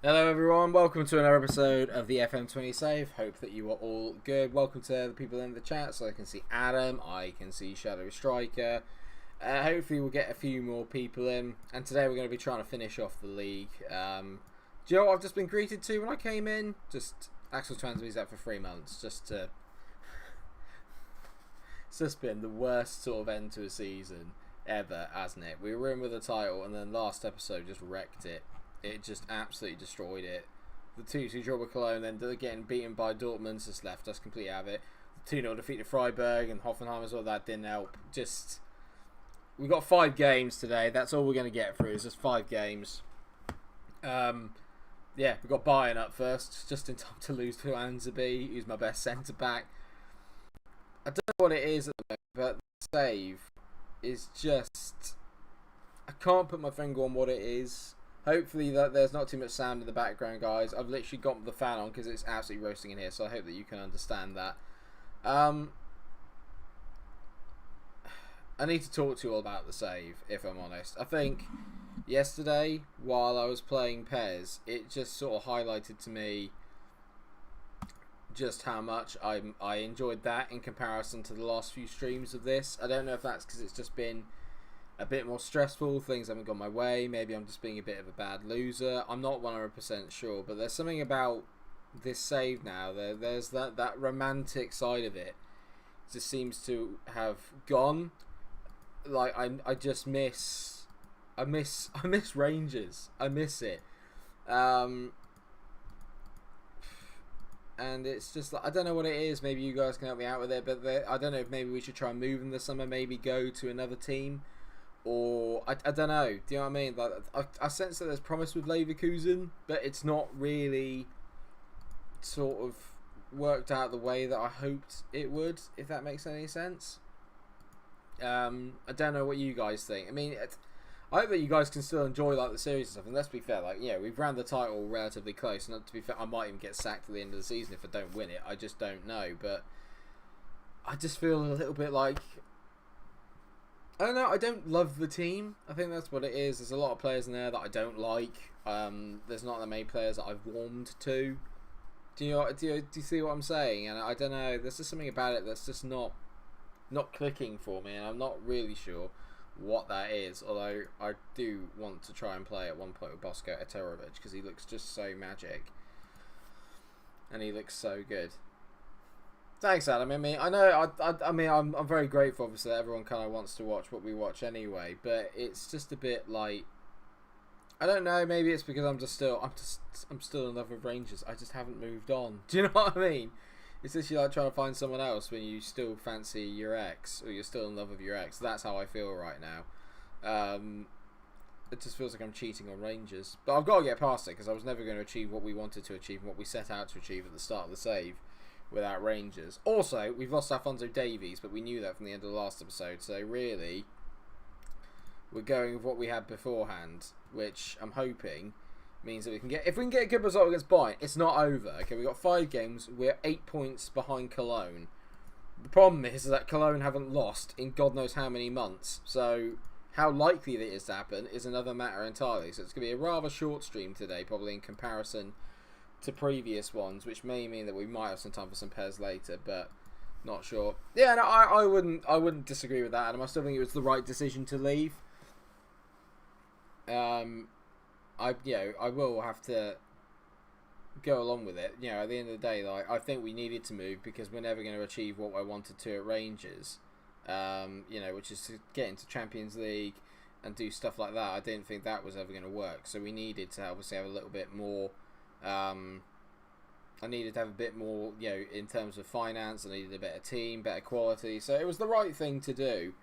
Hello everyone, welcome to another episode of the FM20 Save. Hope that you are all good. Welcome to the people in the chat. So I can see Adam, I can see Shadow Striker. Hopefully we'll get a few more people in. And today we're going to be trying to finish off the league. Do you know what I've just been greeted to when I came in? Just Axel Transby's out for 3 months. It's just been the worst sort of end to a season ever, hasn't it? We were in with the title and then last episode just wrecked it. It just absolutely destroyed it. The 2-2 draw with Cologne, then getting beaten by Dortmund just left us completely out of it. The 2-0 defeat to Freiburg and Hoffenheim as well, that didn't help. We got 5 games today. That's all we're going to get through, is just 5 games. Yeah, we got Bayern up first, just in time to lose to Anzabi, who's my best centre-back. I don't know what it is at the moment, but the save is just... I can't put my finger on what it is. Hopefully that there's not too much sound in the background, guys. I've literally got the fan on because it's absolutely roasting in here, so I hope that you can understand that. I need to talk to you all about the save, if I'm honest. I think yesterday, while I was playing PES, it just sort of highlighted to me just how much I enjoyed that in comparison to the last few streams of this. I don't know if that's because it's just been a bit more stressful, things haven't gone my way, maybe I'm just being a bit of a bad loser, I'm not 100% sure, but there's something about this save now, there's that romantic side of it just seems to have gone. Like, I just miss Rangers, I miss it, and it's just like, I don't know what it is, maybe you guys can help me out with it, but I don't know if maybe we should try and move in the summer, maybe go to another team. Or, I don't know, do you know what I mean? Like, I sense that there's promise with Leverkusen, but it's not really sort of worked out the way that I hoped it would, if that makes any sense. I don't know what you guys think. I mean, I hope that you guys can still enjoy like the series and stuff, and let's be fair, like, yeah, we've ran the title relatively close, and to be fair, I might even get sacked at the end of the season if I don't win it, I just don't know, but I just feel a little bit like... I don't know, I don't love the team. I think that's what it is. There's a lot of players in there that I don't like. There's not that many players that I've warmed to. Do you see what I'm saying? And I don't know, there's just something about it that's just not clicking for me, and I'm not really sure what that is. Although I do want to try and play at one point with Bosko Eterovic because he looks just so magic. And he looks so good. Thanks, Adam. I mean, I know. I'm very grateful. Obviously, that everyone kind of wants to watch what we watch anyway. But it's just a bit like, I don't know. Maybe it's because I'm still in love with Rangers. I just haven't moved on. Do you know what I mean? It's just like trying to find someone else when you still fancy your ex, or you're still in love with your ex. That's how I feel right now. It just feels like I'm cheating on Rangers. But I've got to get past it because I was never going to achieve what we wanted to achieve and what we set out to achieve at the start of the save without Rangers. Also, we've lost Alphonso Davies, but we knew that from the end of the last episode, so really we're going with what we had beforehand, which I'm hoping means that we can get, if we can get a good result against Bayern, it's not over. Okay, we've got 5 games, we're 8 points behind Cologne. The problem is that Cologne haven't lost in God knows how many months, so how likely that is to happen is another matter entirely. So it's going to be a rather short stream today, probably in comparison to previous ones, which may mean that we might have some time for some pairs later, but not sure. Yeah, no, I wouldn't disagree with that, Adam. I still think it was the right decision to leave. I will have to go along with it. You know, at the end of the day, like, I think we needed to move because we're never going to achieve what I wanted to at Rangers. Which is to get into Champions League and do stuff like that. I didn't think that was ever going to work, so we needed to obviously have a little bit more. I needed to have a bit more, in terms of finance. I needed a better team, better quality. So it was the right thing to do.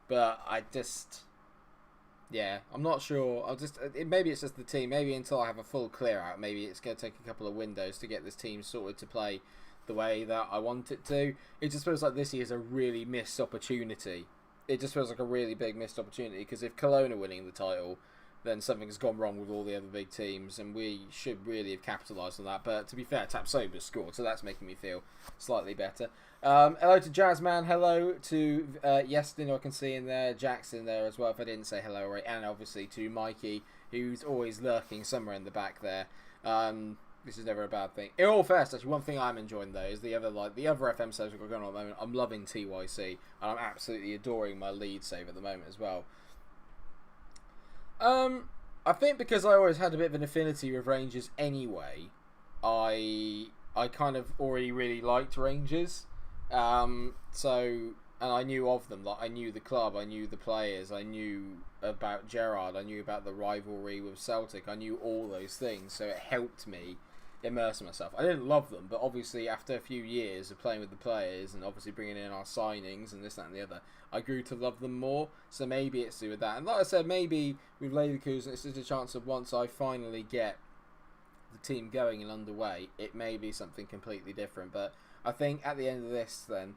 But I just, I'm not sure. Maybe it's just the team. Maybe until I have a full clear out, maybe it's going to take a couple of windows to get this team sorted to play the way that I want it to. It just feels like this year's a really missed opportunity. It just feels like a really big missed opportunity because if Cologne are winning the title, then something's gone wrong with all the other big teams, and we should really have capitalised on that. But to be fair, Tapsoba scored, so that's making me feel slightly better. Hello to Jazzman, hello to Yestin, I can see in there, Jackson there as well, if I didn't say hello already, and obviously to Mikey, who's always lurking somewhere in the back there. This is never a bad thing. In all fairness, actually, one thing I'm enjoying though is the other FM saves we've got going on at the moment. I'm loving TYC, and I'm absolutely adoring my lead save at the moment as well. I think because I always had a bit of an affinity with Rangers anyway, I kind of already really liked Rangers. And I knew of them. Like, I knew the club, I knew the players, I knew about Gerrard, I knew about the rivalry with Celtic, I knew all those things. So it helped me immerse myself. I didn't love them, but obviously after a few years of playing with the players and obviously bringing in our signings and this, that and the other, I grew to love them more. So maybe it's to do with that. And like I said, maybe with Leverkusen, it's just a chance of once I finally get the team going and underway, it may be something completely different. But I think at the end of this then,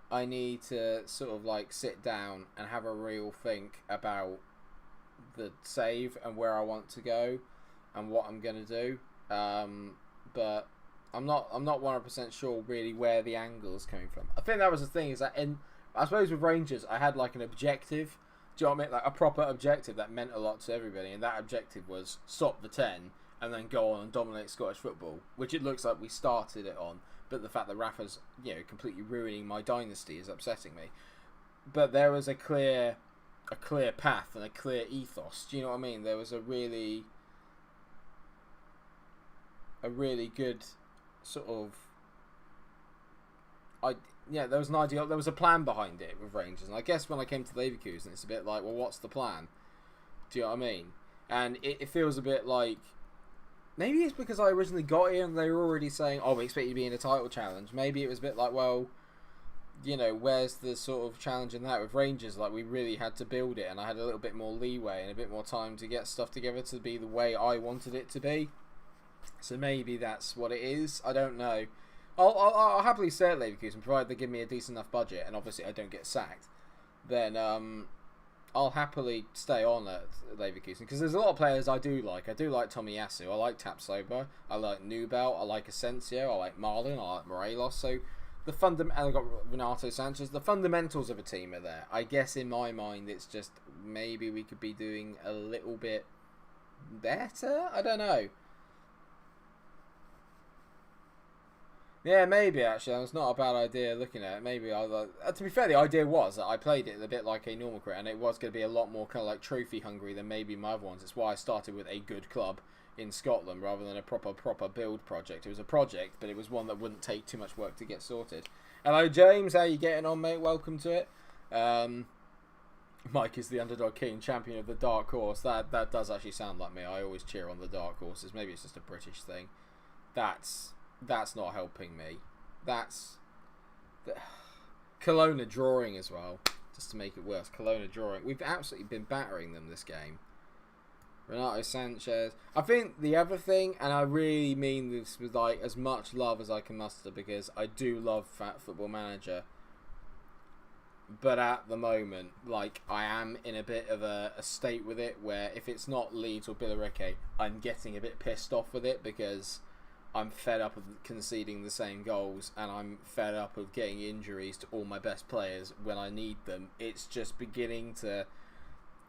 I need to sort of like sit down and have a real think about the save and where I want to go and what I'm going to do. But I'm not 100% sure really where the angle is coming from. I think that was the thing, is that I suppose with Rangers I had like an objective. Do you know what I mean? Like a proper objective that meant a lot to everybody, and that objective was stop the 10 and then go on and dominate Scottish football, which it looks like we started it on. But the fact that Rafa's, completely ruining my dynasty is upsetting me. But there was a clear path and a clear ethos. Do you know what I mean? There was a really good sort of there was an idea, there was a plan behind it with Rangers. And I guess when I came to Leverkusen, it's a bit like, well, what's the plan? Do you know what I mean? And it feels a bit like, maybe it's because I originally got here and they were already saying, oh, we expect you to be in a title challenge. Maybe it was a bit like, well, where's the sort of challenge in that? With Rangers, like, we really had to build it, and I had a little bit more leeway and a bit more time to get stuff together to be the way I wanted it to be. So maybe that's what it is. I don't know. I'll happily stay at Leverkusen, provided they give me a decent enough budget, and obviously I don't get sacked. Then I'll happily stay on at Leverkusen, because there's a lot of players I do like. I do like Tomiyasu, I like Tapsoba, I like Nubel, I like Asensio, I like Marlon, I like Morelos. So and I've got Renato Sanchez. The fundamentals of a team are there. I guess in my mind it's just maybe we could be doing a little bit better. I don't know. Yeah, maybe actually. It's not a bad idea looking at it. Maybe to be fair, the idea was that I played it a bit like a normal career, and it was going to be a lot more kind of like trophy hungry than maybe my other ones. It's why I started with a good club in Scotland rather than a proper build project. It was a project, but it was one that wouldn't take too much work to get sorted. Hello, James. How you getting on, mate? Welcome to it. Mike is the underdog king, champion of the dark horse. That does actually sound like me. I always cheer on the dark horses. Maybe it's just a British thing. That's not helping me. Kelowna drawing as well, just to make it worse. Kelowna drawing. We've absolutely been battering them this game. Renato Sanchez. I think the other thing, and I really mean this with like as much love as I can muster, because I do love Football Manager, but at the moment, like, I am in a bit of a state with it where if it's not Leeds or Billericay, I'm getting a bit pissed off with it, because I'm fed up of conceding the same goals, and I'm fed up of getting injuries to all my best players when I need them. It's just beginning to...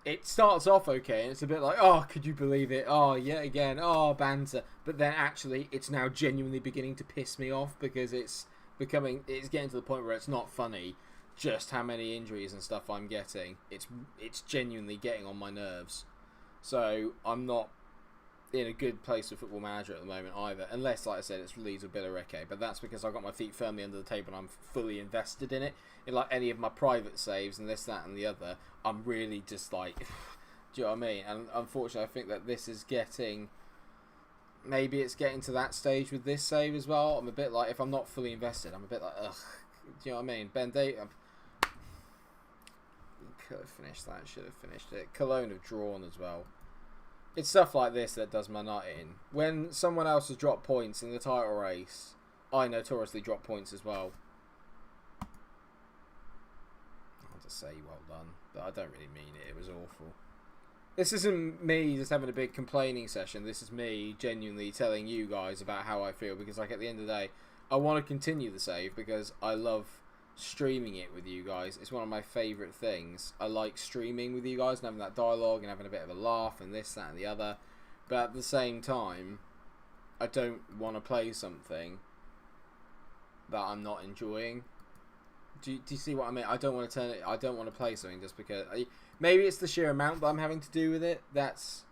It starts off okay, and it's a bit like, oh, could you believe it? Oh, yet again. Oh, banter. But then actually, it's now genuinely beginning to piss me off, because it's getting to the point where it's not funny just how many injuries and stuff I'm getting. It's genuinely getting on my nerves. So I'm not in a good place with Football Manager at the moment either, unless, like I said, it's Leeds or Billericay, but that's because I've got my feet firmly under the table and I'm fully invested in it. In like any of my private saves and this, that and the other, I'm really just like, do you know what I mean? And unfortunately, I think that this is maybe it's getting to that stage with this save as well. I'm a bit like, if I'm not fully invested, I'm a bit like, ugh, do you know what I mean? Could have finished that, should have finished it. Cologne have drawn as well. It's stuff like this that does my nut in. When someone else has dropped points in the title race, I notoriously drop points as well. I'll just say well done, but I don't really mean it. It was awful. This isn't me just having a big complaining session. This is me genuinely telling you guys about how I feel, because like at the end of the day, I want to continue the save because I love streaming it with you guys. It's one of my favourite things. I like streaming with you guys and having that dialogue and having a bit of a laugh and this, that and the other. But at the same time, I don't want to play something that I'm not enjoying. Do you see what I mean? I don't want to turn it. I don't want to play something just because. Maybe it's the sheer amount that I'm having to do with it. That's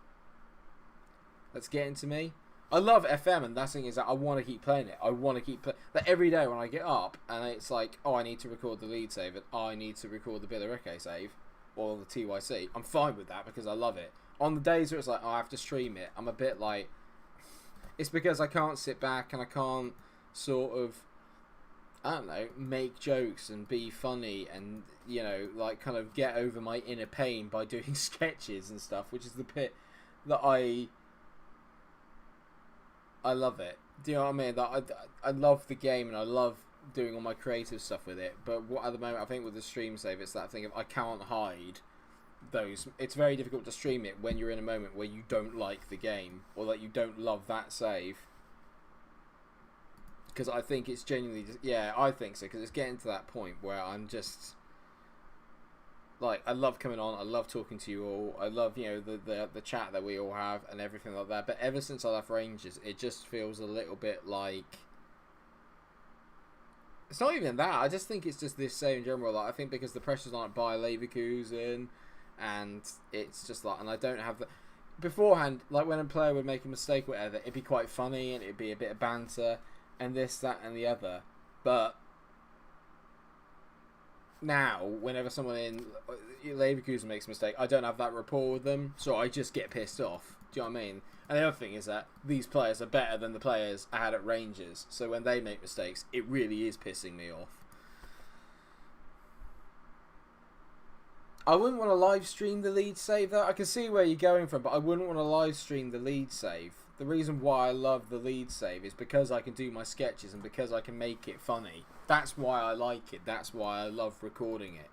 getting to me. I love FM, and that's the thing is that I want to keep playing it. I want to keep playing. Like every day when I get up, and it's like, oh, I need to record the lead save, and I need to record the Billericay save, or the TYC. I'm fine with that because I love it. On the days where it's like, oh, I have to stream it, I'm a bit like, it's because I can't sit back and I can't sort of, I don't know, make jokes and be funny and, you know, like kind of get over my inner pain by doing sketches and stuff, which is the bit that I love it. Do you know what I mean? That I love the game and I love doing all my creative stuff with it. But what at the moment I think with the stream save, it's that thing of I can't hide those. It's very difficult to stream it when you're in a moment where you don't like the game or that you don't love that save. Because I think it's genuinely just, yeah, I think so. Because it's getting to that point where I'm just like, I love coming on, I love talking to you all, I love, you know, the chat that we all have and everything like that. But ever since I left Rangers, it just feels a little bit like, it's not even that. I just think it's just this same in general. Like, I think because the pressure's on Bayer Leverkusen, and it's just like, and I don't have the beforehand. Like when a player would make a mistake, or whatever, it'd be quite funny and it'd be a bit of banter and this, that, and the other. But now, whenever someone in Leverkusen makes a mistake, I don't have that rapport with them, so I just get pissed off. Do you know what I mean? And the other thing is that these players are better than the players I had at Rangers, so when they make mistakes, it really is pissing me off. I wouldn't want to live stream the lead save though. I can see where you're going from, but I wouldn't want to live stream the lead save. The reason why I love the lead save is because I can do my sketches and because I can make it funny. That's why I like it. That's why I love recording it.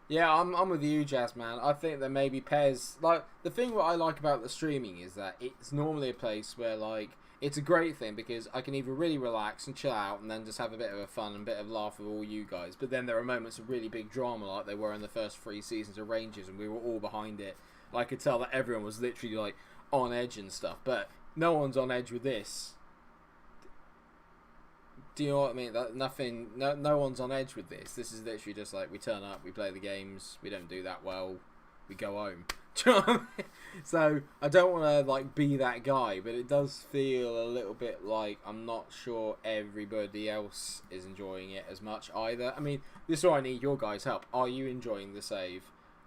Yeah, I'm with you, Jazz man. I think that maybe Pez, like, the thing what I like about the streaming is that it's normally a place where, like, it's a great thing because I can either really relax and chill out and then just have a bit of a fun and a bit of laugh with all you guys. But then there are moments of really big drama like they were in the first 3 seasons of Rangers, and we were all behind it. And I could tell that everyone was literally, like, on edge and stuff. But no one's on edge with this. Do you know what I mean? That nothing, no one's on edge with this. This is literally just like, we turn up, we play the games, we don't do that well, we go home. Do you know what I mean? So I don't want to like be that guy, but it does feel a little bit like I'm not sure everybody else is enjoying it as much either. I mean, this is why I need your guys' help. Are you enjoying the save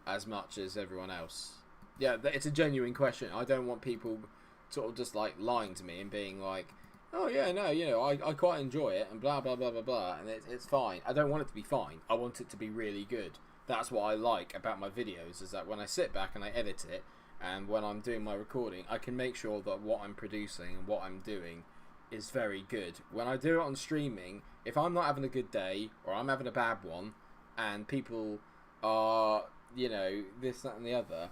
as much as everyone else? Yeah, it's a genuine question. I don't want people sort of just like lying to me and being like, oh yeah, no, you know, I quite enjoy it and blah blah blah blah blah, and it's fine. I don't want it to be fine. I want it to be really good. That's what I like about my videos, is that when I sit back and I edit it, and when I'm doing my recording, I can make sure that what I'm producing and what I'm doing is very good. When I do it on streaming, if I'm not having a good day or I'm having a bad one, and people are, you know, this, that, and the other,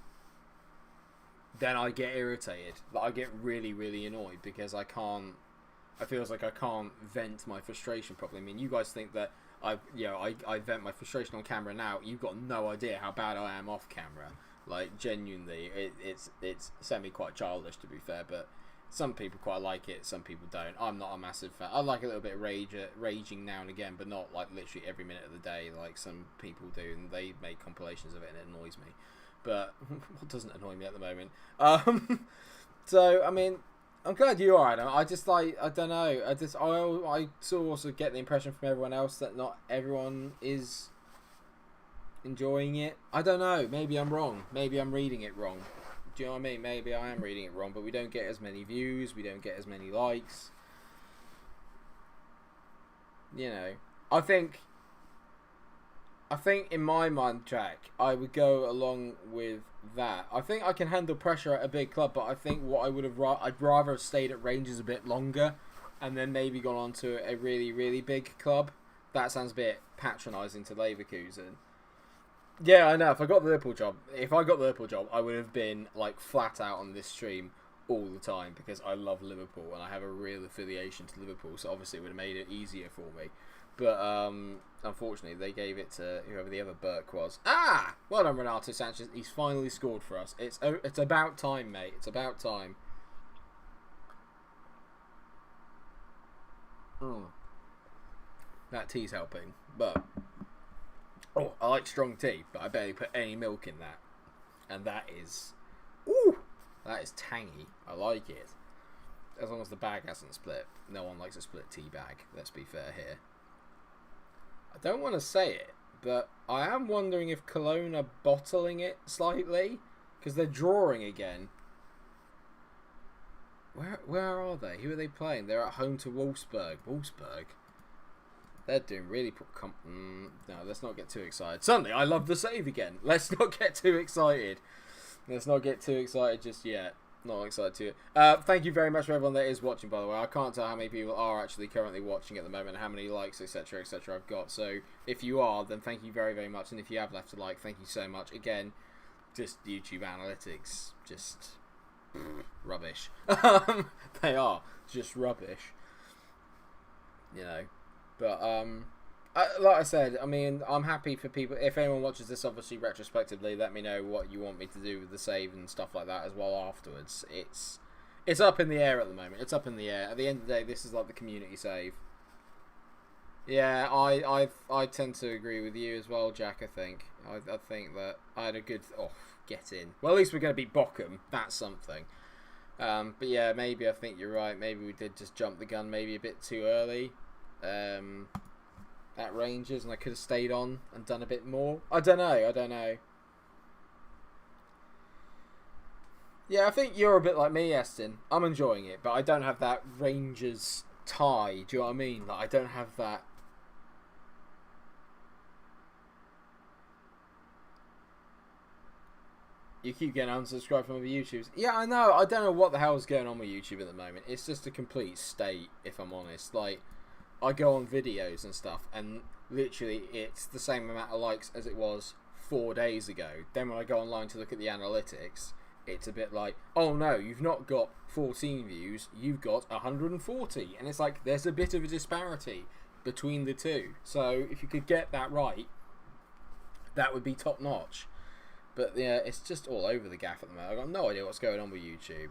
then I get irritated. Like, I get really, really annoyed because I feels like I can't vent my frustration properly. I mean, you guys think that I vent my frustration on camera now. You've got no idea how bad I am off camera. Like, genuinely, it's semi quite childish, to be fair, but some people quite like it, some people don't. I'm not a massive fan. I like a little bit of raging now and again, but not like literally every minute of the day like some people do, and they make compilations of it and it annoys me. But what doesn't annoy me at the moment? So, I mean, I'm glad you are, Adam. I just like, I don't know. I sort of also get the impression from everyone else that not everyone is enjoying it. I don't know. Maybe I'm wrong. Maybe I'm reading it wrong. Do you know what I mean? Maybe I am reading it wrong, but we don't get as many views. We don't get as many likes. You know, I think in my mind track, I would go along with that. I think I can handle pressure at a big club, but I think what I would have, I'd rather have stayed at Rangers a bit longer, and then maybe gone on to a really, really big club. That sounds a bit patronising to Leverkusen. Yeah, I know. If I got the Liverpool job, I would have been like flat out on this stream all the time because I love Liverpool and I have a real affiliation to Liverpool. So obviously it would have made it easier for me. But unfortunately, they gave it to whoever the other Burke was. Ah! Well done, Renato Sanchez. He's finally scored for us. It's about time, mate. It's about time. That tea's helping. But, I like strong tea, but I barely put any milk in that. And that is... Ooh! That is tangy. I like it. As long as the bag hasn't split. No one likes a split tea bag. Let's be fair here. I don't want to say it, but I am wondering if Cologne are bottling it slightly. Because they're drawing again. Where are they? Who are they playing? They're at home to Wolfsburg. Wolfsburg? They're doing really... no, let's not get too excited. Suddenly, I love the save again. Let's not get too excited. Let's not get too excited just yet. Not excited to. Thank you very much for everyone that is watching, by the way. I can't tell how many people are actually currently watching at the moment, how many likes, etc., etc. I've got. So if you are, then thank you very, very much. And if you have left a like, thank you so much. Again, just YouTube analytics, just rubbish. They are just rubbish. You know, but like I said, I mean, I'm happy for people. If anyone watches this, obviously retrospectively, let me know what you want me to do with the save and stuff like that as well afterwards. It's up in the air at the moment. It's up in the air. At the end of the day, this is like the community save. Yeah, I tend to agree with you as well, Jack. I think that I had a good get in. Well, at least we're going to beat Bochum. That's something. But yeah, maybe I think you're right. Maybe we did just jump the gun maybe a bit too early. At Rangers, and I could have stayed on and done a bit more. I don't know. Yeah, I think you're a bit like me, Eston. I'm enjoying it, but I don't have that Rangers tie. Do you know what I mean? Like, I don't have that. You keep getting unsubscribed from other YouTubers. Yeah, I know. I don't know what the hell is going on with YouTube at the moment. It's just a complete state, if I'm honest. Like, I go on videos and stuff, and literally it's the same amount of likes as it was 4 days ago. Then when I go online to look at the analytics, it's a bit like, oh no, you've not got 14 views, you've got 140. And it's like, there's a bit of a disparity between the two. So if you could get that right, that would be top notch. But yeah, it's just all over the gaff at the moment. I've got no idea what's going on with YouTube.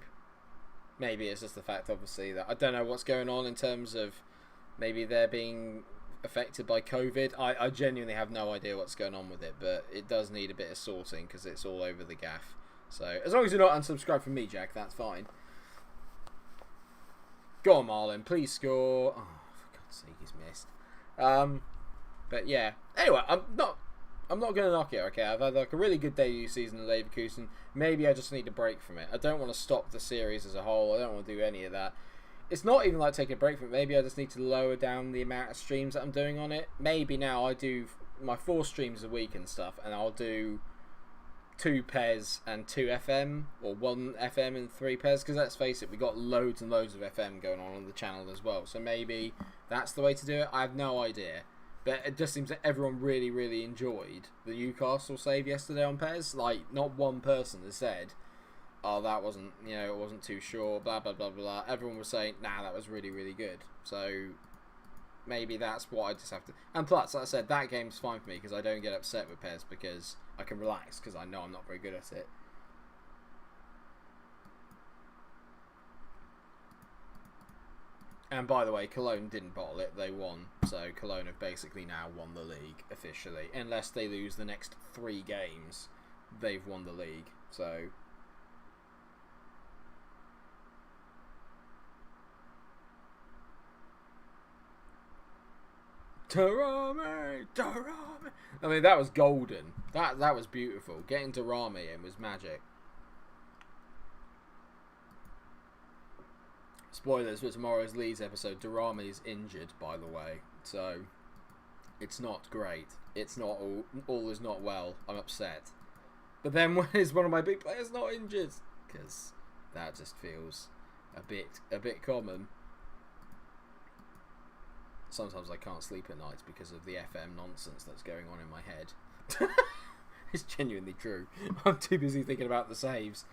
Maybe it's just the fact, obviously, that I don't know what's going on in terms of maybe they're being affected by COVID. I genuinely have no idea what's going on with it, but it does need a bit of sorting because it's all over the gaff. So, as long as you're not unsubscribed from me, Jack, that's fine. Go on, Marlon. Please score. Oh, for God's sake, he's missed. But yeah. Anyway, I'm not going to knock it, okay? I've had like a really good debut season in Leverkusen. Maybe I just need a break from it. I don't want to stop the series as a whole. I don't want to do any of that. It's not even like taking a break from it. Maybe I just need to lower down the amount of streams that I'm doing on it. Maybe now I do my 4 streams a week and stuff, and I'll do 2 PES and 2 FM, or 1 FM and 3 PES, because let's face it, we got loads and loads of FM going on the channel as well. So maybe that's the way to do it. I have no idea. But it just seems that everyone really, really enjoyed the Newcastle save yesterday on PES. Like, not one person has said, oh, that wasn't, it wasn't too sure, blah, blah, blah, blah. Everyone was saying, nah, that was really, really good. So, maybe that's what I just have to... And plus, like I said, that game's fine for me because I don't get upset with PES because I can relax because I know I'm not very good at it. And by the way, Cologne didn't bottle it, they won. So, Cologne have basically now won the league officially. Unless they lose the next 3 games, they've won the league. So... Tarami! I mean, that was golden. That was beautiful. Getting Tarami in was magic. Spoilers for tomorrow's Leeds episode. Darami is injured, by the way. So, it's not great. It's not all is not well. I'm upset. But then when is one of my big players not injured? Because that just feels a bit common. Sometimes I can't sleep at night because of the FM nonsense that's going on in my head. It's genuinely true. I'm too busy thinking about the saves.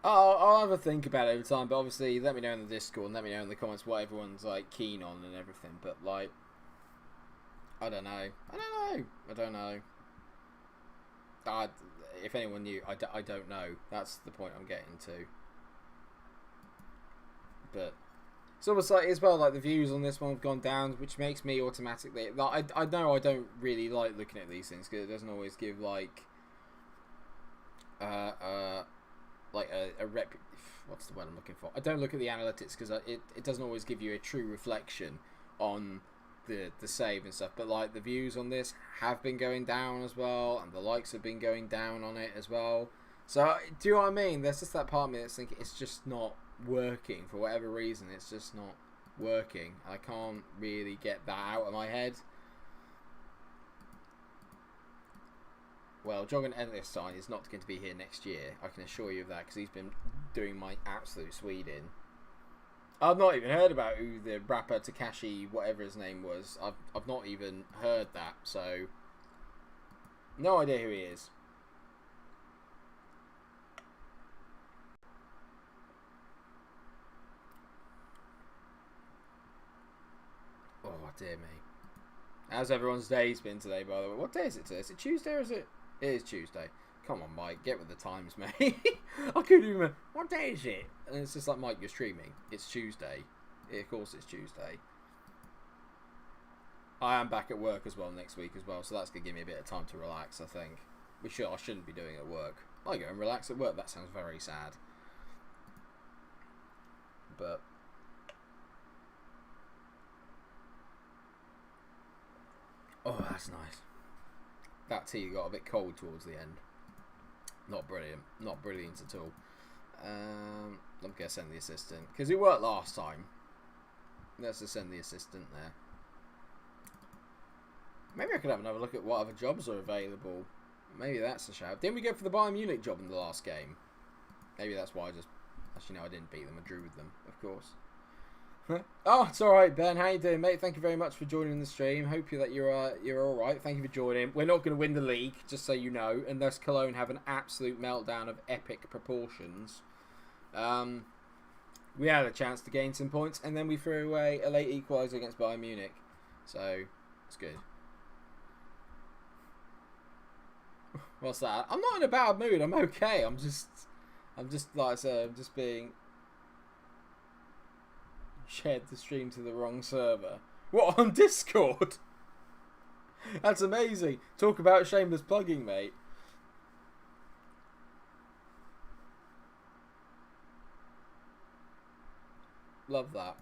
I'll have a think about it over time, but obviously let me know in the Discord and let me know in the comments what everyone's like keen on and everything. But like, I don't know. If anyone knew, I don't know. That's the point I'm getting to. But it's almost like as well, like the views on this one have gone down, which makes me automatically like I know I don't really like looking at these things because it doesn't always give like a rep. What's the word I'm looking for? I don't look at the analytics because it doesn't always give you a true reflection on the save and stuff. But like the views on this have been going down as well, and the likes have been going down on it as well. So do you know what I mean? There's just that part of me that's thinking it's just not working for whatever reason. It's just not working. I can't really get that out of my head. Well, Jogan Engelstein is not going to be here next year. I can assure you of that because he's been doing my absolute Sweden. I've not even heard about who the rapper Takashi, whatever his name was. I've not even heard that, so no idea who he is. Oh dear me. How's everyone's days been today, by the way? What day is it today? Is it Tuesday or is it? It is Tuesday. Come on, Mike, get with the times, mate. I couldn't even. What day is it? And it's just like, Mike, you're streaming. It's Tuesday. Yeah, of course, it's Tuesday. I am back at work as well next week as well, so that's gonna give me a bit of time to relax. I think I shouldn't be doing it at work. I go and relax at work. That sounds very sad. But oh, that's nice. That tea got a bit cold towards the end. Not brilliant. Not brilliant at all. I'm going to send the assistant. Because it worked last time. Let's just send the assistant there. Maybe I could have another look at what other jobs are available. Maybe that's a shout. Didn't we go for the Bayern Munich job in the last game? Maybe that's why I just... Actually, no, I didn't beat them. I drew with them, of course. Oh, it's alright, Ben. How you doing, mate? Thank you very much for joining the stream. Hope that you're alright. Thank you for joining. We're not going to win the league, just so you know, unless Cologne have an absolute meltdown of epic proportions. We had a chance to gain some points, and then we threw away a late equaliser against Bayern Munich. So, it's good. What's that? I'm not in a bad mood. I'm okay. I'm just like I said, I'm just being... Shared the stream to the wrong server. What, on Discord? That's amazing. Talk about shameless plugging, mate. Love that.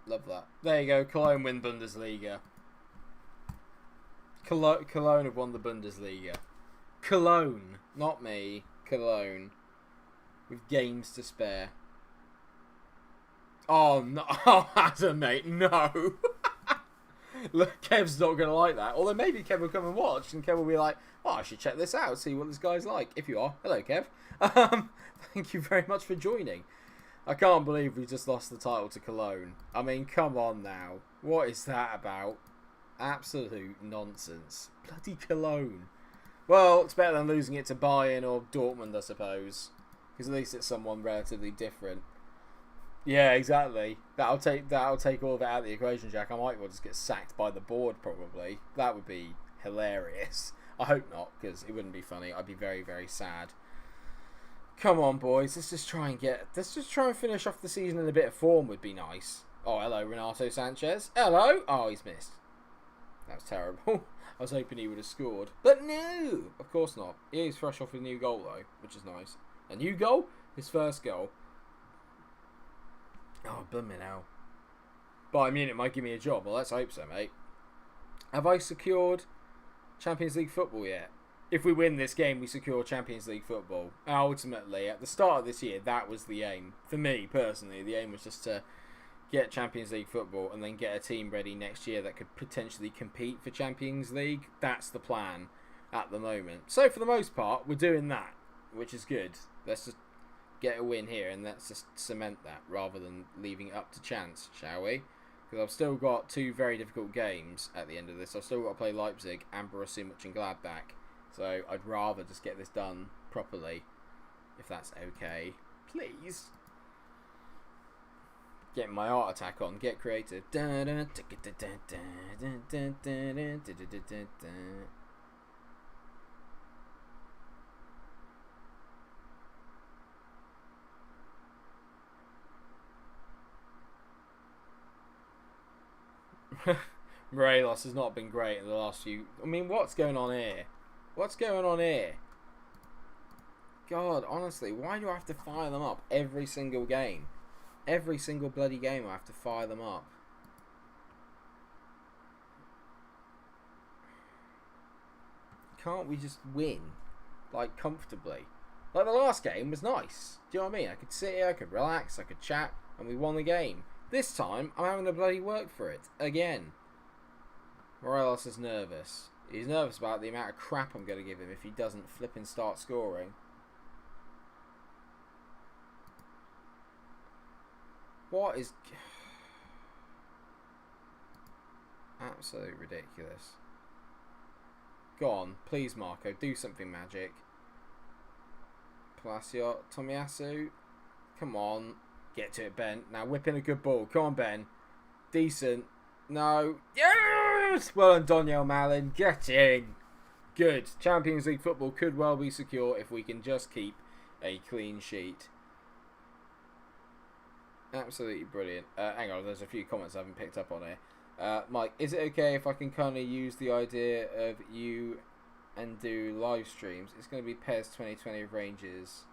Love that. There you go. Cologne win Bundesliga. Cologne have won the Bundesliga. Cologne, not me. Cologne. With games to spare. Oh, no. Oh, Adam, mate, no. Look, Kev's not going to like that. Although maybe Kev will come and watch, and Kev will be like, oh, I should check this out, see what this guy's like. If you are. Hello, Kev. Thank you very much for joining. I can't believe we just lost the title to Cologne. I mean, come on now. What is that about? Absolute nonsense. Bloody Cologne. Well, it's better than losing it to Bayern or Dortmund, I suppose. Because at least it's someone relatively different. Yeah, exactly. That'll take all of it out of the equation, Jack. I might well just get sacked by the board, probably. That would be hilarious. I hope not, because it wouldn't be funny. I'd be very, very sad. Come on, boys. Let's just try and finish off the season in a bit of form would be nice. Oh, hello, Renato Sanchez. Hello. Oh, he's missed. That was terrible. I was hoping he would have scored. But no! Of course not. He's fresh off a new goal, though, which is nice. A new goal? His first goal. Oh, blimmin' hell. Bayern Munich might give me a job. Well, let's hope so, mate. Have I secured Champions League football yet? If we win this game, we secure Champions League football. Ultimately, at the start of this year, that was the aim. For me, personally, the aim was just to get Champions League football and then get a team ready next year that could potentially compete for Champions League. That's the plan at the moment. So, for the most part, we're doing that, which is good. Let's just get a win here and let's just cement that rather than leaving it up to chance, shall we? Because I've still got two very difficult games at the end of this. I've still got to play Leipzig and Borussia Mönchengladbach. So I'd rather just get this done properly. if that's okay. Please. Getting my art attack on. Get creative. Morelos has not been great in the last few... I mean, what's going on here? What's going on here? God, honestly, why do I have to fire them up every single game? Every single bloody game I have to fire them up. Can't we just win? Like, comfortably? Like, the last game was nice. Do you know what I mean? I could sit here, I could relax, I could chat, and we won the game. This time, I'm having to bloody work for it. Again. Morelos is nervous. He's nervous about the amount of crap I'm going to give him if he doesn't flip and start scoring. What is... Absolutely ridiculous. Go on. Please, Marco. Do something magic. Palacio. Tomiyasu. Come on. Get to it, Ben. Now whip in a good ball. Come on, Ben. Decent. No. Yes! Well done, Daniel Malin. Get in. Good. Champions League football could well be secure if we can just keep a clean sheet. Absolutely brilliant. Hang on, there's a few comments I haven't picked up on here. Mike, is it okay if I can kind of use the idea of you and do live streams? It's going to be PES 2020 of Rangers.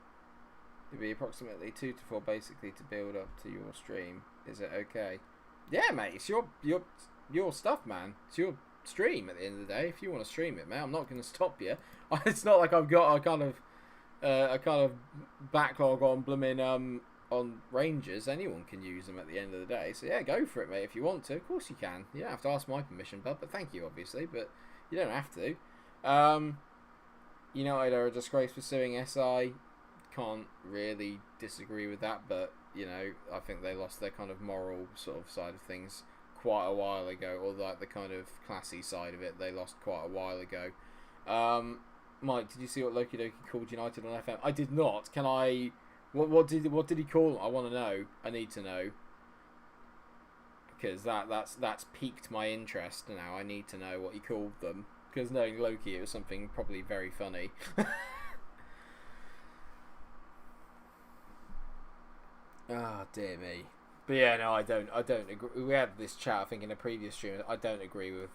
It'll be approximately 2 to 4 basically to build up to your stream. Is it okay? Yeah, mate. It's your stuff, man. It's your stream at the end of the day. If you want to stream it, man, I'm not going to stop you. It's not like I've got a kind of backlog on blooming on Rangers. Anyone can use them at the end of the day. So yeah, go for it, mate. If you want to, of course you can. You don't have to ask my permission, bud. But thank you, obviously. But you don't have to. United are a disgrace for suing SI. Can't really disagree with that, but you know, I think they lost their kind of moral sort of side of things quite a while ago, or like the kind of classy side of it they lost quite a while ago. Mike, did you see what Loki Doki called United on FM? I did not. Can I? What did he call them? I want to know. I need to know, because that's piqued my interest now. I need to know what he called them, because knowing Loki, it was something probably very funny. Ah, dear me. But yeah, no, I don't agree. We had this chat, I think, in a previous stream. I don't agree with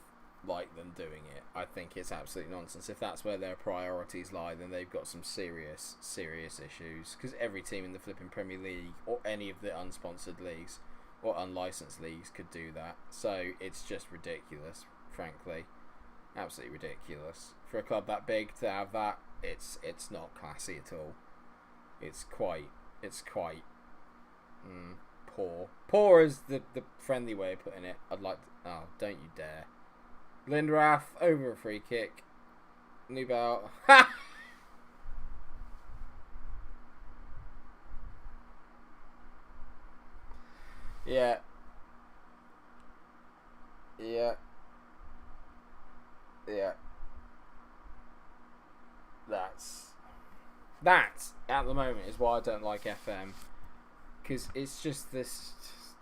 like them doing it. I think it's absolute nonsense. If that's where their priorities lie, then they've got some serious issues. Because every team in the flipping Premier League, or any of the unsponsored leagues, or unlicensed leagues, could do that. So it's just ridiculous, frankly. Absolutely ridiculous. For a club that big to have that, it's not classy at all. It's quite poor. Poor is the friendly way of putting it. I'd like to... Oh, don't you dare. Lindrath over a free kick. Nubel. Ha! Yeah. That's at the moment is why I don't like FM. Because it's just this,